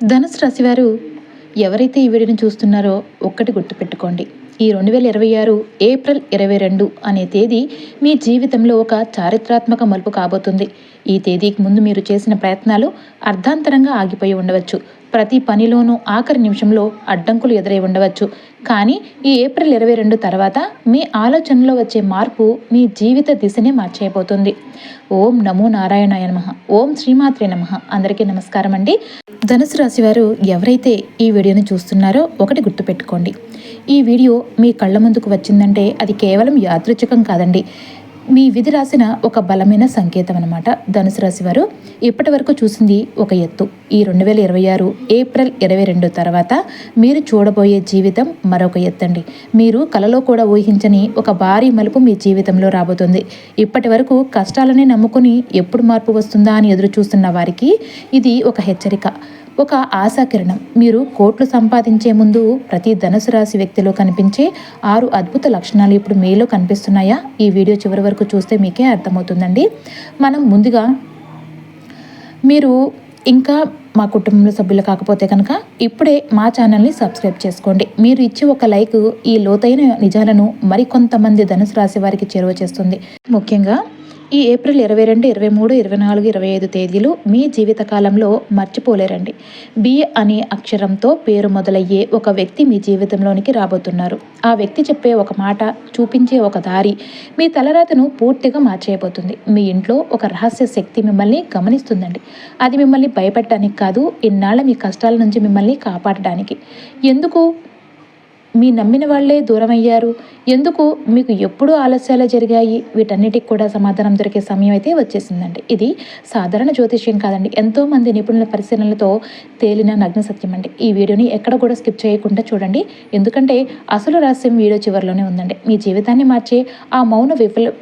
ధనుసు రాశి వారు ఎవరైతే ఈ వీడియోని చూస్తున్నారో ఒక్కటి గుర్తుపెట్టుకోండి. ఈ 2026 ఏప్రిల్ 22 అనే తేదీ మీ జీవితంలో ఒక చారిత్రాత్మక మలుపు కాబోతుంది. ఈ తేదీకి ముందు మీరు చేసిన ప్రయత్నాలు అర్ధాంతరంగా ఆగిపోయి ఉండవచ్చు. ప్రతి పనిలోనూ ఆఖరి నిమిషంలో అడ్డంకులు ఎదురై ఉండవచ్చు. కానీ ఈ ఏప్రిల్ 22 తర్వాత మీ ఆలోచనలో వచ్చే మార్పు మీ జీవిత దిశనే మార్చేయబోతుంది. ఓం నమో నారాయణాయ నమః. ఓం శ్రీమాత్రే నమః. అందరికీ నమస్కారం అండి. ధనుసు రాశి వారు ఎవరైతే ఈ వీడియోని చూస్తున్నారో ఒకటి గుర్తుపెట్టుకోండి. ఈ వీడియో మీ కళ్ళ ముందుకు వచ్చిందంటే అది కేవలం యాదృచ్ఛికం కాదండి. మీ విధి రాసిన ఒక బలమైన సంకేతం అనమాట. ధనుసు రాశి వారు ఇప్పటి వరకు చూసింది ఒక ఎత్తు. ఈ 2026 ఏప్రిల్ 22 తర్వాత మీరు చూడబోయే జీవితం మరొక ఎత్తండి. మీరు కలలో కూడా ఊహించని ఒక భారీ మలుపు మీ జీవితంలో రాబోతుంది. ఇప్పటి వరకు కష్టాలనే నమ్ముకుని ఎప్పుడు మార్పు వస్తుందా అని ఎదురు చూస్తున్న వారికి ఇది ఒక హెచ్చరిక, ఒక ఆశాకిరణం. మీరు కోట్లు సంపాదించే ముందు ప్రతి ధనుసు రాశి వ్యక్తిలో కనిపించే 6 అద్భుత లక్షణాలు ఇప్పుడు మీలో కనిపిస్తున్నాయా? ఈ వీడియో చివరి వరకు చూస్తే మీకే అర్థమవుతుందండి. మనం ముందుగా మీరు ఇంకా మా కుటుంబంలో సభ్యులు కాకపోతే కనుక ఇప్పుడే మా ఛానల్ని సబ్స్క్రైబ్ చేసుకోండి. మీరు ఇచ్చే ఒక లైక్ ఈ లోతైన నిజాలను మరికొంతమంది ధనుసు రాశి వారికి చేరువ చేస్తుంది. ముఖ్యంగా ఈ ఏప్రిల్ 22, 23, 24, 25 తేదీలు మీ జీవితకాలంలో మర్చిపోలేరండి. బి అనే అక్షరంతో పేరు మొదలయ్యే ఒక వ్యక్తి మీ జీవితంలోనికి రాబోతున్నారు. ఆ వ్యక్తి చెప్పే ఒక మాట, చూపించే ఒక దారి మీ తలరాతను పూర్తిగా మార్చేయబోతుంది. మీ ఇంట్లో ఒక రహస్య శక్తి మిమ్మల్ని గమనిస్తుందండి. అది మిమ్మల్ని భయపెట్టడానికి కాదు, ఇన్నాళ్ళ మీ కష్టాల నుంచి మిమ్మల్ని కాపాడడానికి. ఎందుకు మీ నమ్మిన వాళ్లే దూరం అయ్యారు? ఎందుకు మీకు ఎప్పుడూ ఆలస్యాలు జరిగాయి? వీటన్నిటికి కూడా సమాధానం దొరికే సమయం అయితే వచ్చేసిందండి. ఇది సాధారణ జ్యోతిష్యం కాదండి, ఎంతోమంది నిపుణుల పరిశీలనలతో తేలిన నగ్న సత్యం అండి. ఈ వీడియోని ఎక్కడ కూడా స్కిప్ చేయకుండా చూడండి, ఎందుకంటే అసలు రహస్యం వీడియో చివరిలోనే ఉందండి. మీ జీవితాన్ని మార్చే ఆ మౌన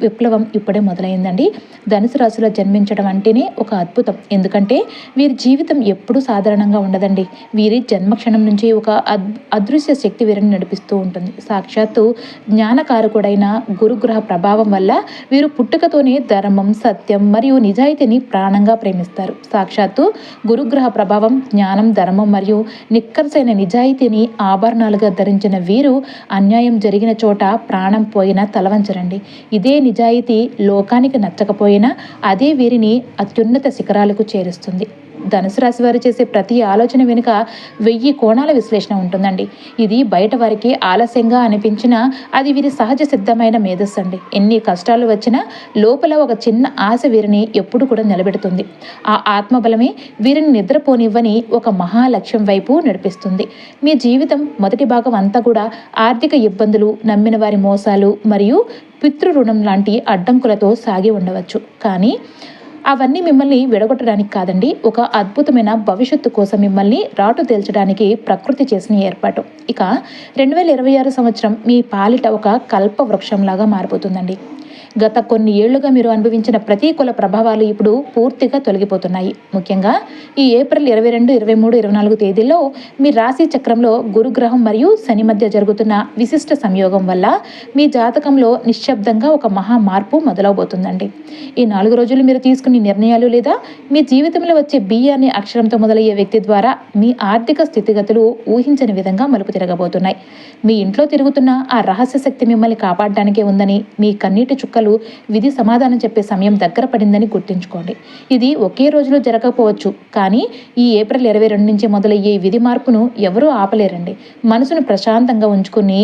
విప్లవం ఇప్పుడే మొదలైందండి. ధనుసు రాశిలో జన్మించడం అంటేనే ఒక అద్భుతం, ఎందుకంటే వీరి జీవితం ఎప్పుడూ సాధారణంగా ఉండదండి. వీరి జన్మక్షణం నుంచి ఒక అదృశ్య శక్తి వీరిని నడిపిస్తూ ఉంటుంది. సాక్షాత్తు జ్ఞానకారకుడైన గురుగ్రహ ప్రభావం వల్ల వీరు పుట్టుకతోనే ధర్మం, సత్యం మరియు నిజాయితీని ప్రాణంగా ప్రేమిస్తారు. సాక్షాత్తు గురుగ్రహ ప్రభావం, జ్ఞానం, ధర్మం మరియు నిక్కర్సైన నిజాయితీని ఆభరణాలుగా ధరించిన వీరు అన్యాయం జరిగిన చోట ప్రాణం పోయినా తలవంచరండి. ఇదే నిజాయితీ లోకానికి నచ్చకపోయినా అదే వీరిని అత్యున్నత శిఖరాలకు చేరుస్తుంది. ధనుసు రాశి వారు చేసే ప్రతి ఆలోచన వెనుక 1000 కోణాల విశ్లేషణ ఉంటుందండి. ఇది బయట వారికి ఆలస్యంగా అనిపించినా అది వీరి సహజ సిద్ధమైన మేధస్సు అండి. ఎన్ని కష్టాలు వచ్చినా లోపల ఒక చిన్న ఆశ వీరిని ఎప్పుడు కూడా నిలబెడుతుంది. ఆ ఆత్మబలమే వీరిని నిద్రపోనివ్వని ఒక మహాలక్ష్యం వైపు నడిపిస్తుంది. మీ జీవితం మొదటి భాగం అంతా కూడా ఆర్థిక ఇబ్బందులు, నమ్మిన వారి మోసాలు మరియు పితృ రుణం లాంటి అడ్డంకులతో సాగి ఉండవచ్చు. కానీ అవన్నీ మిమ్మల్ని విడగొట్టడానికి కాదండి, ఒక అద్భుతమైన భవిష్యత్తు కోసం మిమ్మల్ని రాటు తేల్చడానికి ప్రకృతి చేసిన ఏర్పాటు. ఇక 2026 సంవత్సరం మీ పాలిట ఒక కల్ప వృక్షంలాగా మారిపోతుందండి. గత కొన్ని ఏళ్లుగా మీరు అనుభవించిన ప్రతికూల ప్రభావాలు ఇప్పుడు పూర్తిగా తొలగిపోతున్నాయి. ముఖ్యంగా ఈ ఏప్రిల్ 22, 23, 24 తేదీల్లో మీ రాశి చక్రంలో గురుగ్రహం మరియు శని మధ్య జరుగుతున్న విశిష్ట సంయోగం వల్ల మీ జాతకంలో నిశ్శబ్దంగా ఒక మహా మార్పు మొదలవబోతుందండి. ఈ 4 రోజులు మీరు తీసుకునే నిర్ణయాలు లేదా మీ జీవితంలో వచ్చే బి అనే అక్షరంతో మొదలయ్యే వ్యక్తి ద్వారా మీ ఆర్థిక స్థితిగతులు ఊహించని విధంగా మలుపు తిరగబోతున్నాయి. మీ ఇంట్లో తిరుగుతున్న ఆ రహస్య శక్తి మిమ్మల్ని కాపాడడానికే ఉందని, మీ కన్నీటి చుక్కలు విధి సమాధానం చెప్పే సమయం దగ్గర పడిందని గుర్తుంచుకోండి. ఇది ఒకే రోజులో జరగకపోవచ్చు, కానీ ఈ ఏప్రిల్ 22 నుంచి మొదలయ్యే విధి మార్పును ఎవరూ ఆపలేరండి. మనసును ప్రశాంతంగా ఉంచుకుని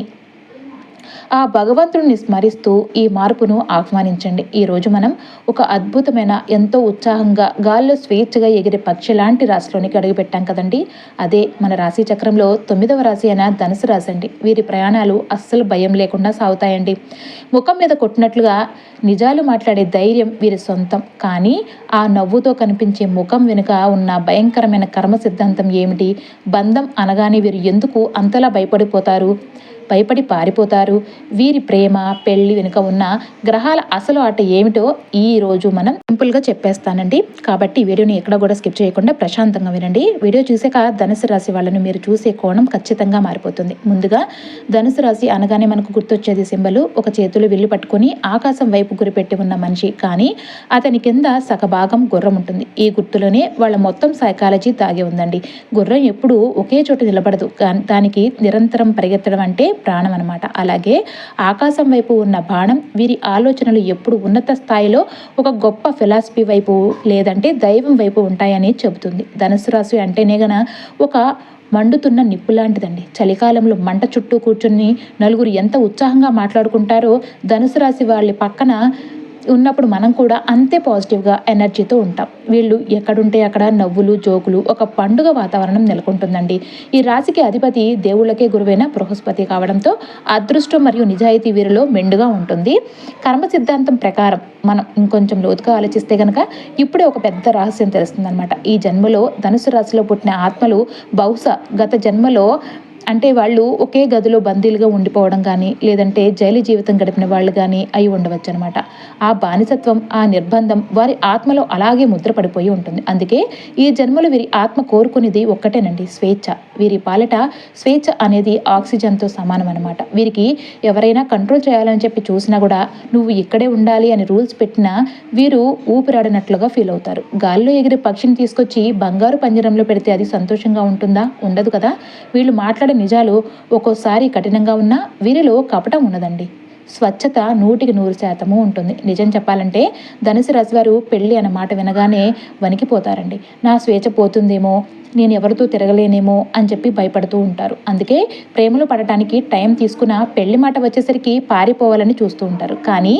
ఆ భగవంతుడిని స్మరిస్తూ ఈ మార్పును ఆహ్వానించండి. ఈరోజు మనం ఒక అద్భుతమైన, ఎంతో ఉత్సాహంగా గాల్లో స్వేచ్ఛగా ఎగిరే పక్షి లాంటి రాశిలోనికి అడుగుపెట్టాం కదండి. అదే మన రాశి చక్రంలో 9వ రాశి అయిన ధనుసు రాశి అండి. వీరి ప్రయాణాలు అస్సలు భయం లేకుండా సాగుతాయండి. ముఖం మీద కొట్టినట్లుగా నిజాలు మాట్లాడే ధైర్యం వీరి సొంతం. కానీ ఆ నవ్వుతో కనిపించే ముఖం వెనుక ఉన్న భయంకరమైన కర్మ సిద్ధాంతం ఏమిటి? బంధం అనగానే వీరు ఎందుకు అంతలా భయపడిపోతారు? భయపడి పారిపోతారు. వీరి ప్రేమ పెళ్లి వెనుక ఉన్న గ్రహాల అసలు ఆట ఏమిటో ఈ రోజు మనం సింపుల్గా చెప్పేస్తానండి. కాబట్టి ఈ వీడియోని ఎక్కడ కూడా స్కిప్ చేయకుండా ప్రశాంతంగా వినండి. వీడియో చూసాక ధనుసు రాశి వాళ్ళని మీరు చూసే కోణం ఖచ్చితంగా మారిపోతుంది. ముందుగా ధనుసు రాశి అనగానే మనకు గుర్తొచ్చేది సింబల్ ఒక చేతులు విల్లు పట్టుకొని ఆకాశం వైపు గురిపెట్టి ఉన్న మనిషి. కానీ అతని కింద సగభాగం గుర్రం ఉంటుంది. ఈ గుర్తులోనే వాళ్ళ మొత్తం సైకాలజీ దాగి ఉందండి. గుర్రం ఎప్పుడూ ఒకే చోట నిలబడదు. దానికి నిరంతరం పరిగెత్తడం అంటే ప్రాణం అనమాట. అలాగే ఆకాశం వైపు ఉన్న బాణం వీరి ఆలోచనలు ఎప్పుడు ఉన్నత స్థాయిలో ఒక గొప్ప ఫిలాసఫీ వైపు లేదంటే దైవం వైపు ఉంటాయని చెబుతుంది. ధనుసు రాశి అంటేనే గన ఒక మండుతున్న నిప్పు లాంటిదండి. చలికాలంలో మంట చుట్టూ కూర్చుని నలుగురు ఎంత ఉత్సాహంగా మాట్లాడుకుంటారో ధనుసు రాశి వాళ్ళ పక్కన ఉన్నప్పుడు మనం కూడా అంతే పాజిటివ్గా ఎనర్జీతో ఉంటాం. వీళ్ళు ఎక్కడుంటే అక్కడ నవ్వులు జోకులు ఒక పండుగ వాతావరణం నెలకొంటుందండి. ఈ రాశికి అధిపతి దేవుళ్ళకే గురువైన బృహస్పతి కావడంతో అదృష్టం మరియు నిజాయితీ వీరిలో మెండుగా ఉంటుంది. కర్మ సిద్ధాంతం ప్రకారం మనం ఇంకొంచెం లోతుగా ఆలోచిస్తే కనుక ఇప్పుడే ఒక పెద్ద రహస్యం తెలుస్తుందన్నమాట. ఈ జన్మలో ధనుసు రాశిలో పుట్టిన ఆత్మలు బహుశా గత జన్మలో అంటే వాళ్ళు ఒకే గదిలో బందీలుగా ఉండిపోవడం కానీ లేదంటే జైలు జీవితం గడిపిన వాళ్ళు కానీ అయి ఉండవచ్చు అనమాట. ఆ బానిసత్వం ఆ నిర్బంధం వారి ఆత్మలో అలాగే ముద్రపడిపోయి ఉంటుంది. అందుకే ఈ జన్మలో వీరి ఆత్మ కోరుకునేది ఒక్కటేనండి, స్వేచ్ఛ. వీరి పాలిట స్వేచ్ఛ అనేది ఆక్సిజన్తో సమానం అనమాట. వీరికి ఎవరైనా కంట్రోల్ చేయాలని చెప్పి చూసినా కూడా నువ్వు ఇక్కడే ఉండాలి అని రూల్స్ పెట్టినా వీరు ఊపిరాడినట్లుగా ఫీల్ అవుతారు. గాల్లో ఎగిరే పక్షిని తీసుకొచ్చి బంగారు పంజరంలో పెడితే అది సంతోషంగా ఉంటుందా? ఉండదు కదా. వీళ్ళు మాట్లాడే నిజాలు ఒక్కోసారి కఠినంగా ఉన్నా వీరిలో కపటం ఉన్నదండి. స్వచ్ఛత 100% ఉంటుంది. నిజం చెప్పాలంటే ధనుసు రాశి వారు పెళ్ళి అన్న మాట వినగానే వణికిపోతారండి. నా స్వేచ్ఛ పోతుందేమో, నేను ఎవరితో తిరగలేనేమో అని చెప్పి భయపడుతూ ఉంటారు. అందుకే ప్రేమలో పడటానికి టైం తీసుకున్న పెళ్లి మాట వచ్చేసరికి పారిపోవాలని చూస్తూ ఉంటారు. కానీ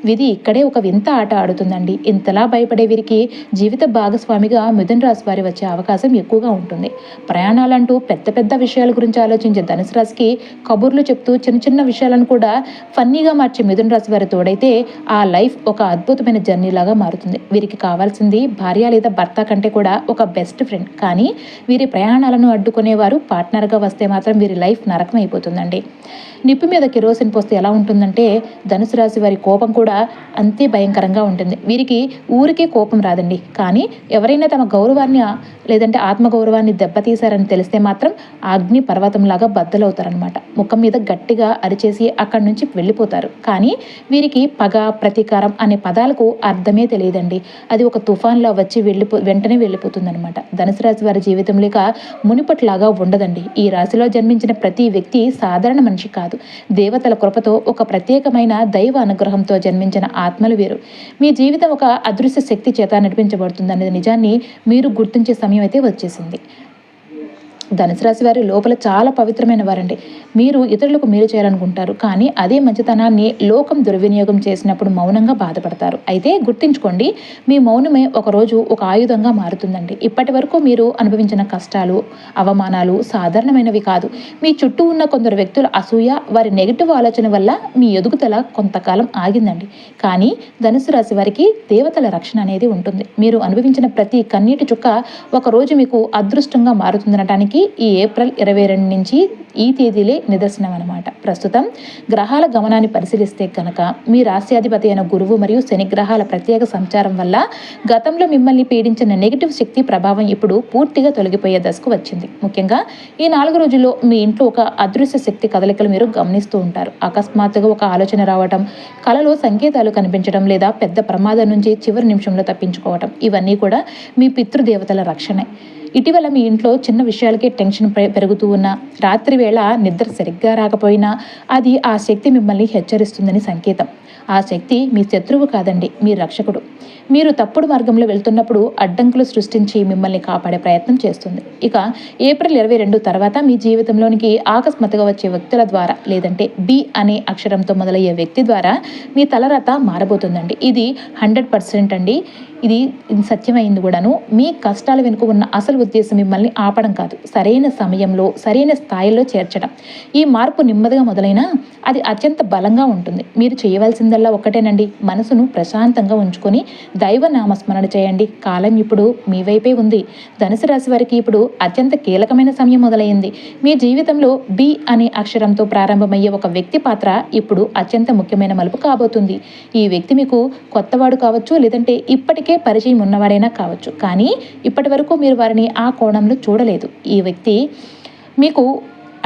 విధి ఇక్కడే ఒక వింత ఆట ఆడుతుందండి. ఇంతలా భయపడే వీరికి జీవిత భాగస్వామిగా మిథున రాశి వారి వచ్చే అవకాశం ఎక్కువగా ఉంటుంది. ప్రయాణాలంటూ పెద్ద పెద్ద విషయాల గురించి ఆలోచించే ధనుసు రాశికి కబుర్లు చెప్తూ చిన్న చిన్న విషయాలను కూడా ఫన్నీగా మార్చే మిథున రాశి వారి తోడైతే ఆ లైఫ్ ఒక అద్భుతమైన జర్నీ లాగా మారుతుంది. వీరికి కావాల్సింది భార్య లేదా భర్త కంటే కూడా ఒక బెస్ట్ ఫ్రెండ్. కానీ వీరి ప్రయాణాలను అడ్డుకునేవారు పార్ట్నర్గా వస్తే మాత్రం వీరి లైఫ్ నరకం అయిపోతుందండి. నిప్పు మీద కిరోసిన్ పోస్తే ఎలా ఉంటుందంటే ధనుసు రాశి వారి కోపం కూడా అంతే భయంకరంగా ఉంటుంది. వీరికి ఊరికే కోపం రాదండి. కానీ ఎవరైనా తమ గౌరవాన్ని లేదంటే ఆత్మగౌరవాన్ని దెబ్బతీశారని తెలిస్తే మాత్రం అగ్ని పర్వతంలాగా బద్దలవుతారనమాట. ముఖం మీద గట్టిగా అరిచేసి అక్కడి నుంచి వెళ్ళిపోతారు. కానీ వీరికి పగ ప్రతీకారం అనే పదాలకు అర్థమే తెలియదండి. అది ఒక తుఫాన్లా వచ్చి వెంటనే వెళ్ళిపోతుందనమాట. ధనుసు రాశి వారి జీవితం లేక మునిపట్లాగా ఉండదండి. ఈ రాశిలో జన్మించిన ప్రతి వ్యక్తి సాధారణ మనిషి కాదు. దేవతల కృపతో ఒక ప్రత్యేకమైన దైవ అనుగ్రహంతో జన్మించిన ఆత్మలు వీరు. మీ జీవితం ఒక అదృశ్య శక్తి చేత నడిపించబడుతుందనే నిజాన్ని మీరు గుర్తించే సమయం అయితే వచ్చేసింది. ధనుసు రాశి వారి లోపల చాలా పవిత్రమైన వారండి. మీరు ఇతరులకు మేలు చేయాలనుకుంటారు. కానీ అదే మంచితనాన్ని లోకం దుర్వినియోగం చేసినప్పుడు మౌనంగా బాధపడతారు. అయితే గుర్తించుకోండి, మీ మౌనమే ఒకరోజు ఒక ఆయుధంగా మారుతుందండి. ఇప్పటి వరకు మీరు అనుభవించిన కష్టాలు అవమానాలు సాధారణమైనవి కాదు. మీ చుట్టూ ఉన్న కొందరు వ్యక్తుల అసూయ వారి నెగిటివ్ ఆలోచన వల్ల మీ ఎదుగుదల కొంతకాలం ఆగిందండి. కానీ ధనుసు రాశి వారికి దేవతల రక్షణ అనేది ఉంటుంది. మీరు అనుభవించిన ప్రతి కన్నీటి చుక్క ఒకరోజు మీకు అదృష్టంగా మారుతుందనటానికి ఈ ఏప్రిల్ 22 నుంచి ఈ తేదీలే నిదర్శనం అనమాట. ప్రస్తుతం గ్రహాల గమనాన్ని పరిశీలిస్తే కనుక మీ రాశ్యాధిపతి అయిన గురువు మరియు శని గ్రహాల ప్రత్యేక సంచారం వల్ల గతంలో మిమ్మల్ని పీడించిన నెగిటివ్ శక్తి ప్రభావం ఇప్పుడు పూర్తిగా తొలగిపోయే దశకు వచ్చింది. ముఖ్యంగా ఈ 4 రోజుల్లో మీ ఇంట్లో ఒక అదృశ్య శక్తి కదలికలు మీరు గమనిస్తూ ఉంటారు. అకస్మాత్తుగా ఒక ఆలోచన రావటం, కలలో సంకేతాలు కనిపించడం లేదా పెద్ద ప్రమాదం నుంచి చివరి నిమిషంలో తప్పించుకోవటం, ఇవన్నీ కూడా మీ పితృదేవతల రక్షణే. ఇటీవల మీ ఇంట్లో చిన్న విషయాలకే టెన్షన్ పెరుగుతూ ఉన్నా, రాత్రి వేళ నిద్ర సరిగ్గా రాకపోయినా అది ఆ శక్తి మిమ్మల్ని హెచ్చరిస్తుందని సంకేతం. ఆ శక్తి మీ శత్రువు కాదండి, మీ రక్షకుడు. మీరు తప్పుడు మార్గంలో వెళ్తున్నప్పుడు అడ్డంకులు సృష్టించి మిమ్మల్ని కాపాడే ప్రయత్నం చేస్తుంది. ఇక ఏప్రిల్ 22 తర్వాత మీ జీవితంలోనికి ఆకస్మాత్తుగా వచ్చే వ్యక్తుల ద్వారా లేదంటే బి అనే అక్షరంతో మొదలయ్యే వ్యక్తి ద్వారా మీ తలరాత మారబోతుందండి. ఇది 100% అండి. ఇది సత్యమైంది కూడాను. మీ కష్టాల వెనుక ఉన్న అసలు ఉద్దేశం మిమ్మల్ని ఆపడం కాదు, సరైన సమయంలో సరైన స్థాయిలో చేర్చడం. ఈ మార్పు నెమ్మదిగా మొదలైనా అది అత్యంత బలంగా ఉంటుంది. మీరు చేయవలసిందల్లా ఒక్కటేనండి, మనసును ప్రశాంతంగా ఉంచుకొని దైవ నామస్మరణ చేయండి. కాలం ఇప్పుడు మీ వైపే ఉంది. ధనుసు రాశి వారికి ఇప్పుడు అత్యంత కీలకమైన సమయం మొదలైంది. మీ జీవితంలో బి అనే అక్షరంతో ప్రారంభమయ్యే ఒక వ్యక్తి పాత్ర ఇప్పుడు అత్యంత ముఖ్యమైన మలుపు కాబోతుంది. ఈ వ్యక్తి మీకు కొత్తవాడు కావచ్చు, లేదంటే ఇప్పటికే పరిచయం ఉన్నవాడైనా కావచ్చు, కానీ ఇప్పటి వరకు మీరు వారిని ఆ కోణంలో చూడలేదు. ఈ వ్యక్తి మీకు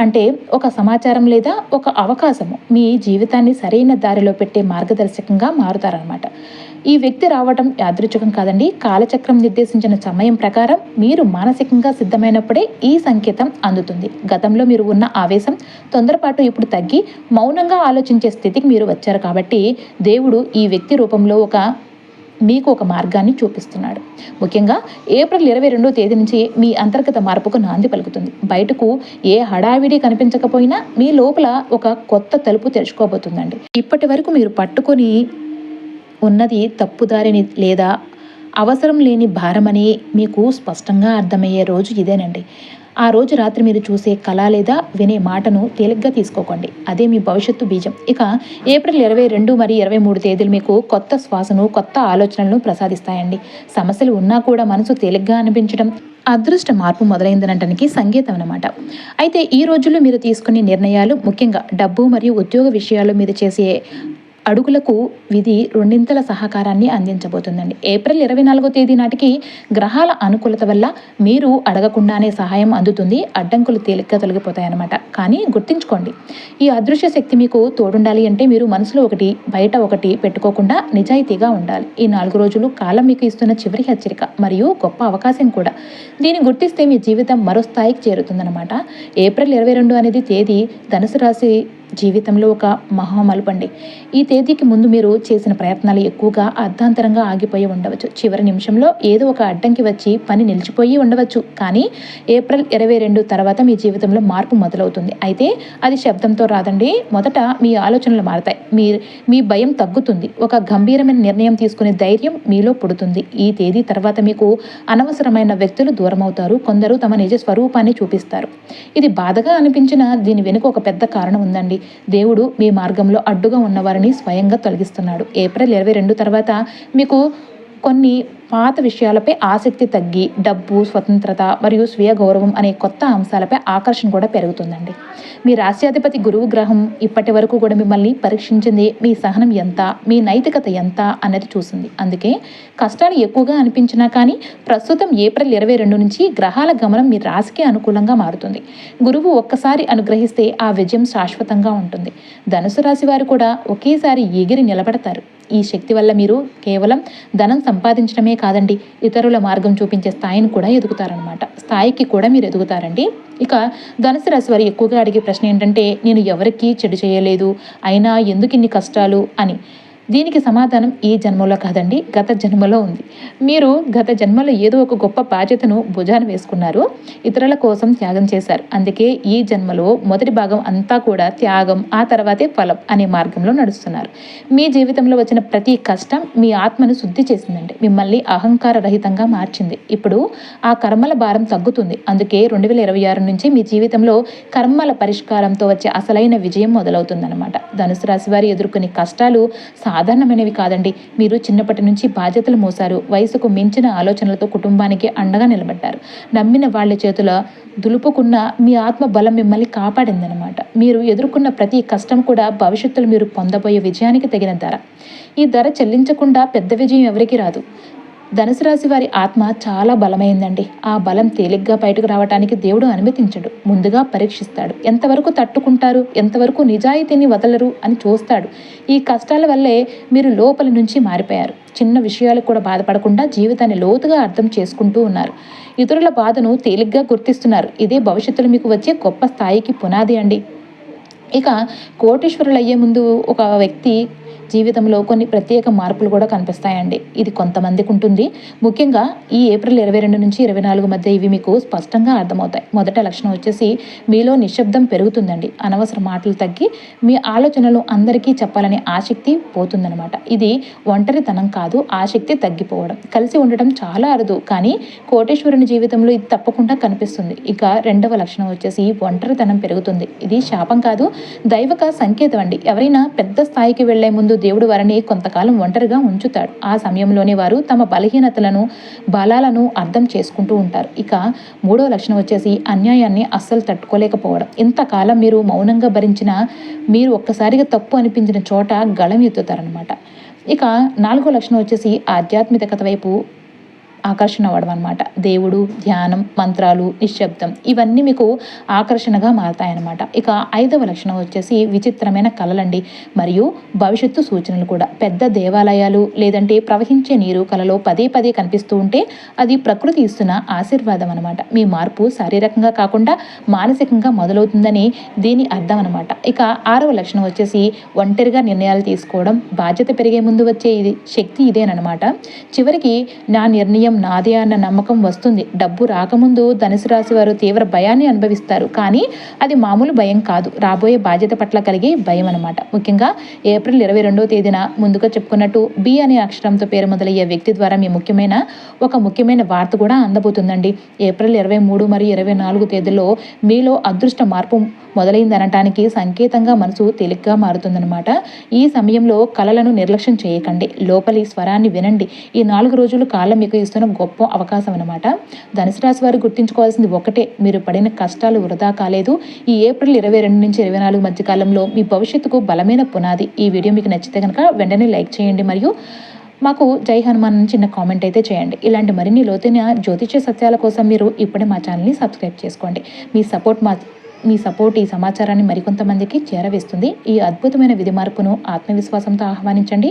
అంటే ఒక సమాచారం లేదా ఒక అవకాశము మీ జీవితాన్ని సరైన దారిలో పెట్టే మార్గదర్శకంగా మారుతారనమాట. ఈ వ్యక్తి రావటం యాదృచ్ఛికం కాదండి. కాలచక్రం నిర్దేశించిన సమయం ప్రకారం మీరు మానసికంగా సిద్ధమైనప్పుడే ఈ సంకేతం అందుతుంది. గతంలో మీరు ఉన్న ఆవేశం, తొందరపాటు ఇప్పుడు తగ్గి మౌనంగా ఆలోచించే స్థితికి మీరు వచ్చారు కాబట్టి దేవుడు ఈ వ్యక్తి రూపంలో మీకు ఒక మార్గాన్ని చూపిస్తున్నాడు. ముఖ్యంగా ఏప్రిల్ 22వ తేదీ నుంచి మీ అంతర్గత మార్పుకు నాంది పలుకుతుంది. బయటకు ఏ హడావిడి కనిపించకపోయినా మీ లోపల ఒక కొత్త తలుపు తెరుచుకోబోతుందండి. ఇప్పటి వరకు మీరు పట్టుకొని ఉన్నది తప్పుదారిని లేదా అవసరం లేని భారమని మీకు స్పష్టంగా అర్థమయ్యే రోజు ఇదేనండి. ఆ రోజు రాత్రి మీరు చూసే కళ లేదా వినే మాటను తేలిగ్గా తీసుకోకండి. అదే మీ భవిష్యత్తు బీజం. ఇక ఏప్రిల్ 22 మరియు 23 తేదీలు మీకు కొత్త శ్వాసను, కొత్త ఆలోచనలను ప్రసాదిస్తాయండి. సమస్యలు ఉన్నా కూడా మనసు తేలిగ్గా అనిపించడం అదృష్ట మార్పు మొదలైందనటానికి సంకేతం అన్నమాట. అయితే ఈ రోజుల్లో మీరు తీసుకునే నిర్ణయాలు, ముఖ్యంగా డబ్బు మరియు ఉద్యోగ విషయాల్లో మీరు చేసే అడుగులకు విధి రెండింతల సహకారాన్ని అందించబోతుందండి. ఏప్రిల్ 24వ తేదీ నాటికి గ్రహాల అనుకూలత వల్ల మీరు అడగకుండానే సహాయం అందుతుంది. అడ్డంకులు తేలిగ్గా తొలగిపోతాయన్నమాట. కానీ గుర్తుంచుకోండి, ఈ అదృశ్య శక్తి మీకు తోడుండాలి అంటే మీరు మనసులో ఒకటి, బయట ఒకటి పెట్టుకోకుండా నిజాయితీగా ఉండాలి. ఈ 4 రోజులు కాలం మీకు ఇస్తున్న చివరి హెచ్చరిక మరియు గొప్ప అవకాశం కూడా. దీన్ని గుర్తిస్తే మీ జీవితం మరో స్థాయికి చేరుతుందన్నమాట. ఏప్రిల్ 22 అనేది తేదీ ధనుసు రాశి జీవితంలో ఒక మహామలుపండి. ఈ తేదీకి ముందు మీరు చేసిన ప్రయత్నాలు ఎక్కువగా అర్ధాంతరంగా ఆగిపోయి ఉండవచ్చు. చివరి నిమిషంలో ఏదో ఒక అడ్డంకి వచ్చి పని నిలిచిపోయి ఉండవచ్చు. కానీ ఏప్రిల్ 22 తర్వాత మీ జీవితంలో మార్పు మొదలవుతుంది. అయితే అది శబ్దంతో రాదండి. మొదట మీ ఆలోచనలు మారతాయి. మీ భయం తగ్గుతుంది. ఒక గంభీరమైన నిర్ణయం తీసుకునే ధైర్యం మీలో పుడుతుంది. ఈ తేదీ తర్వాత మీకు అనవసరమైన వ్యక్తులు దూరమవుతారు. కొందరు తమ నిజ స్వరూపాన్ని చూపిస్తారు. ఇది బాధగా అనిపించినా దీని వెనుక ఒక పెద్ద కారణం ఉందండి. దేవుడు మీ మార్గంలో అడ్డుగా ఉన్నవారిని స్వయంగా తొలగిస్తున్నాడు. ఏప్రిల్ 22 తర్వాత మీకు కొన్ని పాత విషయాలపై ఆసక్తి తగ్గి డబ్బు, స్వతంత్రత మరియు స్వీయ గౌరవం అనే కొత్త అంశాలపై ఆకర్షణ కూడా పెరుగుతుందండి. మీ రాశ్యాధిపతి గురువు గ్రహం ఇప్పటి వరకు కూడా మిమ్మల్ని పరీక్షించింది. మీ సహనం ఎంత, మీ నైతికత ఎంత అన్నది చూసింది. అందుకే కష్టాలు ఎక్కువగా అనిపించినా కానీ ప్రస్తుతం ఏప్రిల్ 22 నుంచి గ్రహాల గమనం మీ రాశికి అనుకూలంగా మారుతుంది. గురువు ఒక్కసారి అనుగ్రహిస్తే ఆ విజయం శాశ్వతంగా ఉంటుంది. ధనుసు రాశి వారు కూడా ఒకేసారి ఎగిరి నిలబడతారు. ఈ శక్తి వల్ల మీరు కేవలం ధనం సంపాదించడమే కాదండి, ఇతరుల మార్గం చూపించే స్థాయిని కూడా స్థాయికి కూడా మీరు ఎదుగుతారండి. ఇక ధనుసు రాశి వారు ఎక్కువగా అడిగే ప్రశ్న ఏంటంటే, నేను ఎవరికీ చెడు చేయలేదు, అయినా ఎందుకు ఇన్ని కష్టాలు అని. దీనికి సమాధానం ఈ జన్మలో కాదండి, గత జన్మలో ఉంది. మీరు గత జన్మలో ఏదో ఒక గొప్ప బాధ్యతను భుజాన వేసుకున్నారు, ఇతరుల కోసం త్యాగం చేశారు. అందుకే ఈ జన్మలో మొదటి భాగం అంతా కూడా త్యాగం, ఆ తర్వాతే ఫలం అనే మార్గంలో నడుస్తున్నారు. మీ జీవితంలో వచ్చిన ప్రతి కష్టం మీ ఆత్మను శుద్ధి చేసిందండి, మిమ్మల్ని అహంకార రహితంగా మార్చింది. ఇప్పుడు ఆ కర్మల భారం తగ్గుతుంది. అందుకే 2026 నుంచి మీ జీవితంలో కర్మల పరిష్కారంతో వచ్చే అసలైన విజయం మొదలవుతుందన్నమాట. ధనుసు రాశి వారు ఎదుర్కొనే కష్టాలు సాధారణమైనవి కాదండి. మీరు చిన్నప్పటి నుంచి బాధ్యతలు మోసారు. వయసుకు మించిన ఆలోచనలతో కుటుంబానికి అండగా నిలబడ్డారు. నమ్మిన వాళ్ళ చేతుల దులుపుకున్న మీ ఆత్మ బలం మిమ్మల్ని కాపాడిందనమాట. మీరు ఎదుర్కొన్న ప్రతి కష్టం కూడా భవిష్యత్తులో మీరు పొందబోయే విజయానికి తగిన ధర. ఈ ధర చెల్లించకుండా పెద్ద విజయం ఎవరికీ రాదు. ధనుసు రాశి వారి ఆత్మ చాలా బలమైందండి. ఆ బలం తేలిగ్గా బయటకు రావడానికి దేవుడు అనుమతించడు, ముందుగా పరీక్షిస్తాడు. ఎంతవరకు తట్టుకుంటారు, ఎంతవరకు నిజాయితీని వదలరు అని చూస్తాడు. ఈ కష్టాల వల్లే మీరు లోపలి నుంచి మారిపోయారు. చిన్న విషయాలకు కూడా బాధపడకుండా జీవితాన్ని లోతుగా అర్థం చేసుకుంటూ ఉన్నారు. ఇతరుల బాధను తేలిగ్గా గుర్తిస్తున్నారు. ఇదే భవిష్యత్తులో మీకు వచ్చే గొప్ప స్థాయికి పునాది అండి. ఇక కోటీశ్వరులు అయ్యే ముందు ఒక వ్యక్తి జీవితంలో కొన్ని ప్రత్యేక మార్పులు కూడా కనిపిస్తాయండి. ఇది కొంతమందికి ఉంటుంది. ముఖ్యంగా ఈ ఏప్రిల్ 22 నుంచి 24 మధ్య ఇవి మీకు స్పష్టంగా అర్థమవుతాయి. మొదట లక్షణం వచ్చేసి మీలో నిశ్శబ్దం పెరుగుతుందండి. అనవసర మాటలు తగ్గి మీ ఆలోచనలు అందరికీ చెప్పాలనే ఆసక్తి పోతుందనమాట. ఇది ఒంటరితనం కాదు, ఆసక్తి తగ్గిపోవడం. కలిసి ఉండటం చాలా అరుదు, కానీ కోటేశ్వరుని జీవితంలో ఇది తప్పకుండా కనిపిస్తుంది. ఇక రెండవ లక్షణం వచ్చేసి ఒంటరితనం పెరుగుతుంది. ఇది శాపం కాదు, దైవక సంకేతం అండి. ఎవరైనా పెద్ద స్థాయికి వెళ్లే ముందు దేవుడు వారిని కొంతకాలం ఒంటరిగా ఉంచుతాడు. ఆ సమయంలోనే వారు తమ బలహీనతలను బలాలను అర్థం చేసుకుంటూ ఉంటారు. ఇక మూడో లక్షణం వచ్చేసి అన్యాయాన్ని అస్సలు తట్టుకోలేకపోవడం. ఇంతకాలం మీరు మౌనంగా భరించిన మీరు ఒక్కసారిగా తప్పు అనిపించిన చోట గళం ఎత్తుతారనమాట. ఇక నాలుగో లక్షణం వచ్చేసి ఆధ్యాత్మికత వైపు ఆకర్షణ అవ్వడం అనమాట. దేవుడు, ధ్యానం, మంత్రాలు, నిశ్శబ్దం ఇవన్నీ మీకు ఆకర్షణగా మారతాయన్నమాట. ఇక ఐదవ లక్షణం వచ్చేసి విచిత్రమైన కళలండి మరియు భవిష్యత్తు సూచనలు కూడా. పెద్ద దేవాలయాలు లేదంటే ప్రవహించే నీరు కళలో పదే పదే కనిపిస్తూ ఉంటే అది ప్రకృతి ఇస్తున్న ఆశీర్వాదం అనమాట. మీ మార్పు శారీరకంగా కాకుండా మానసికంగా మొదలవుతుందని దీని అర్థం అనమాట. ఇక ఆరవ లక్షణం వచ్చేసి ఒంటరిగా నిర్ణయాలు తీసుకోవడం. బాధ్యత పెరిగే ముందు వచ్చే ఇది శక్తి ఇదేనమాట. చివరికి నా నిర్ణయం నాదే అన్న నమ్మకం వస్తుంది. డబ్బు రాకముందు ధనుసు రాశి వారు తీవ్ర భయాన్ని అనుభవిస్తారు, కానీ అది మామూలు భయం కాదు, రాబోయే బాధ్యత పట్ల కలిగే భయం అనమాట. ముఖ్యంగా ఏప్రిల్ 22వ తేదీన ముందుగా చెప్పుకున్నట్టు బి అనే అక్షరంతో పేరు మొదలయ్యే వ్యక్తి ద్వారా మీ ముఖ్యమైన వార్త కూడా అందబోతుందండి. ఏప్రిల్ 23 మరియు 24 తేదీల్లో మీలో అదృష్ట మార్పు మొదలైందనటానికి సంకేతంగా మనసు తేలిగ్గా మారుతుందనమాట. ఈ సమయంలో కళలను నిర్లక్ష్యం చేయకండి, లోపలి స్వరాన్ని వినండి. ఈ 4 రోజులు కాలం మీకు ఇస్తున్న గొప్ప అవకాశం అనమాట. ధనుసు రాశి వారు గుర్తుంచుకోవాల్సింది ఒకటే, మీరు పడిన కష్టాలు వృధా కాలేదు. ఈ ఏప్రిల్ 22 నుంచి 24 మధ్య కాలంలో మీ భవిష్యత్తుకు బలమైన పునాది. ఈ వీడియో మీకు నచ్చితే కనుక వెంటనే లైక్ చేయండి మరియు మాకు జై హనుమాన్ చిన్న కామెంట్ అయితే చేయండి. ఇలాంటి మరిన్ని లోతైన జ్యోతిష్య సత్యాల కోసం మీరు ఇప్పుడే మా ఛానల్ని సబ్స్క్రైబ్ చేసుకోండి. మీ సపోర్ట్ ఈ సమాచారాన్ని మరికొంతమందికి చేరవేస్తుంది. ఈ అద్భుతమైన విధి మార్పును ఆత్మవిశ్వాసంతో ఆహ్వానించండి.